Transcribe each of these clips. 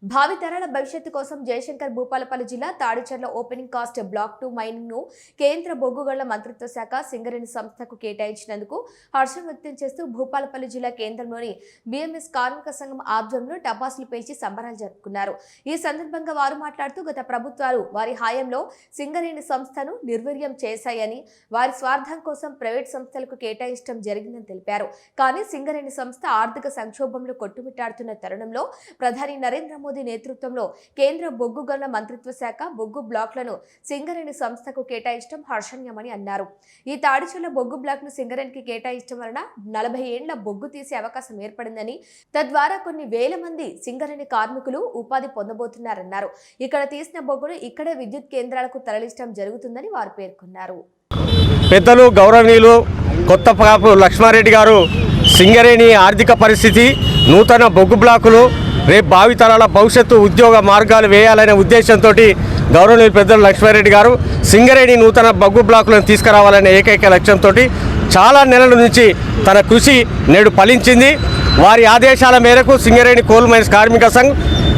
భావితరాల భవిష్యత్తు కోసం జయశంకర్ భూపాలపల్లి జిల్లా Tadicherla opening cast block 2 mining ను కేంద్ర బొగ్గుగళ్ల మంత్రిత్వ శాఖ సింగరేణి సంస్థకు కేటాయించినందుకు హర్షం వ్యక్తం చేస్తూ భూపాలపల్లి జిల్లా కేంద్రంలోని బిఎంఎస్ కార్మిక సంఘం ఆధ్వర్యంలో టపాసులు పేల్చి సంబరాలు జరుపుకున్నారు. ఈ సందర్భంగా వారు మాట్లాడుతూ గత ప్రభుత్వాలు వారి హయాంలో సింగరేణి సంస్థను నిర్వీర్యం చేశాయని, వారి స్వార్థం కోసం ప్రైవేట్ సంస్థలకు కేటాయించడం జరిగిందని తెలిపారు. కానీ సింగరేణి సంస్థ ఆర్థిక సంక్షోభంలో కొట్టుమిట్టాడుతున్న తరుణంలో ప్రధాని నరేంద్ర మోదీ నేతృత్వంలో కేంద్ర బొగ్గు గనుల మంత్రిత్వ శాఖ బొగ్గు బ్లాక్లను సింగరేణి సంస్థకు కేటాయించడం హర్షణీయమని అన్నారు. ఈ తాడిచర్ల బొగ్గు బ్లాక్ ను సింగరేణికి కేటాయించడం వలన 40 ఏళ్ల బొగ్గు తీసే అవకాశం ఏర్పడిందని, తద్వారా కొన్ని వేల మంది సింగరేణి కార్మికులు ఉపాధి పొందబోతున్నారన్నారు. ఇక్కడ తీసిన బొగ్గును ఇక్కడే విద్యుత్ కేంద్రాలకు తరలించడం జరుగుతుందని వారు పేర్కొన్నారు. పెద్దలు గౌరవనీయులు కొత్తపాపు లక్ష్మారెడ్డి గారు సింగరేణి ఆర్థిక పరిస్థితి, నూతన బొగ్గు బ్లాకులు, రేపు భావితరాల భవిష్యత్తు ఉద్యోగ మార్గాలు వేయాలనే ఉద్దేశంతో గౌరవనీయులు పెద్దలు లక్ష్మారెడ్డి గారు సింగరేణి నూతన బొగ్గు బ్లాకులను తీసుకురావాలనే ఏకైక లక్ష్యంతో చాలా నెలల నుంచి తన కృషి నేడు ఫలించింది. వారి ఆదేశాల మేరకు సింగరేణి కోల్ మైన్స్ కార్మిక సంఘం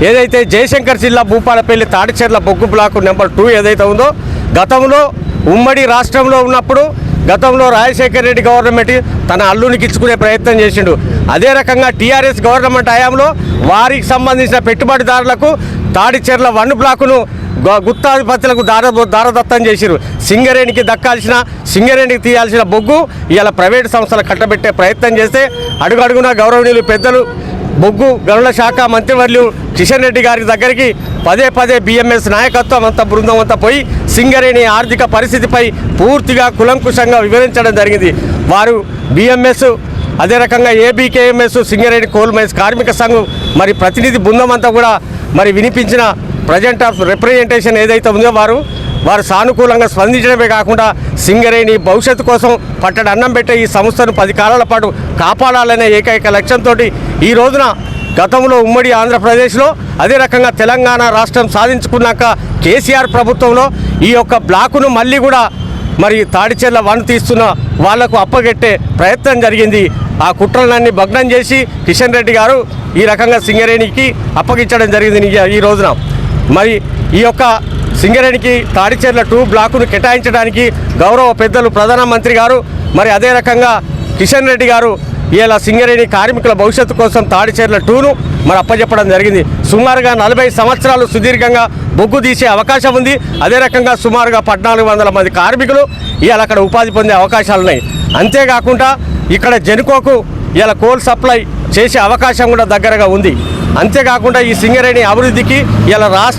ఏదైతే జయశంకర్ జిల్లా భూపాలపల్లి తాడిచెర్ల బొగ్గు బ్లాకు నెంబర్ 2 ఏదైతే ఉందో, గతంలో ఉమ్మడి రాష్ట్రంలో ఉన్నప్పుడు గతంలో రాజశేఖర్ రెడ్డి గవర్నమెంట్ తన అల్లునికి ఇచ్చుకునే ప్రయత్నం చేసిండు. అదే రకంగా టీఆర్ఎస్ గవర్నమెంట్ హయాంలో వారికి సంబంధించిన పెట్టుబడిదారులకు తాడిచెర్ల 1 బ్లాకును గుత్తాధిపతులకు దారదత్తం చేసిరు. సింగరేణికి దక్కాల్సిన, సింగరేణికి తీయాల్సిన బొగ్గు ఇలా ప్రైవేటు సంస్థలు కట్టబెట్టే ప్రయత్నం చేస్తే అడుగడుగున గౌరవనీయులు పెద్దలు బొగ్గు గనుల శాఖ మంత్రివర్యులు కిషన్ రెడ్డి గారి దగ్గరికి పదే బిఎంఎస్ నాయకత్వం అంతా బృందం అంతా పోయి సింగరేణి ఆర్థిక పరిస్థితిపై పూర్తిగా కులంకుశంగా వివరించడం జరిగింది. వారు బిఎంఎస్ అదే రకంగా ఏబీకేఎంఎస్ సింగరేణి కోల్ మైన్స్ కార్మిక సంఘం మరి ప్రతినిధి బృందం అంతా కూడా మరి వినిపించిన ప్రజెంట్ ఆఫ్ రిప్రజెంటేషన్ ఏదైతే ఉందో వారు సానుకూలంగా స్పందించడమే కాకుండా సింగరేణి భవిష్యత్తు కోసం పట్టడి అన్నం పెట్టే ఈ సంస్థను 10 కాలాల పాటు కాపాడాలనే ఏకైక లక్ష్యంతో ఈ రోజున గతంలో ఉమ్మడి ఆంధ్రప్రదేశ్లో అదే రకంగా తెలంగాణ రాష్ట్రం సాధించుకున్నాక కేసీఆర్ ప్రభుత్వంలో ఈ యొక్క బ్లాకును మళ్ళీ కూడా మరి తాడిచెర్ల 1 తీస్తున్న వాళ్లకు అప్పగెట్టే ప్రయత్నం జరిగింది. ఆ కుట్రలన్నీ భగ్నం చేసి కిషన్ రెడ్డి గారు ఈ రకంగా సింగరేణికి అప్పగించడం జరిగింది. ఈ రోజున మరి ఈ యొక్క సింగరేణికి తాడిచెర్ల 2 బ్లాకును కేటాయించడానికి గౌరవ పెద్దలు ప్రధానమంత్రి గారు మరి అదే రకంగా కిషన్ రెడ్డి గారు ఇలా సింగరేణి కార్మికుల భవిష్యత్తు కోసం తాడిచెర్ల 2ను మరి అప్పచెప్పడం జరిగింది. సుమారుగా 40 సంవత్సరాలు సుదీర్ఘంగా బొగ్గు తీసే అవకాశం ఉంది. అదే రకంగా సుమారుగా 1400 మంది కార్మికులు ఇవాళ అక్కడ ఉపాధి పొందే అవకాశాలు ఉన్నాయి. అంతేకాకుండా ఇక్కడ జెన్కోకు ఇలా కోల్ సప్లై చేసే అవకాశం కూడా దగ్గరగా ఉంది. అంతేకాకుండా ఈ సింగరేణి అభివృద్ధికి ఇలా రాష్ట్ర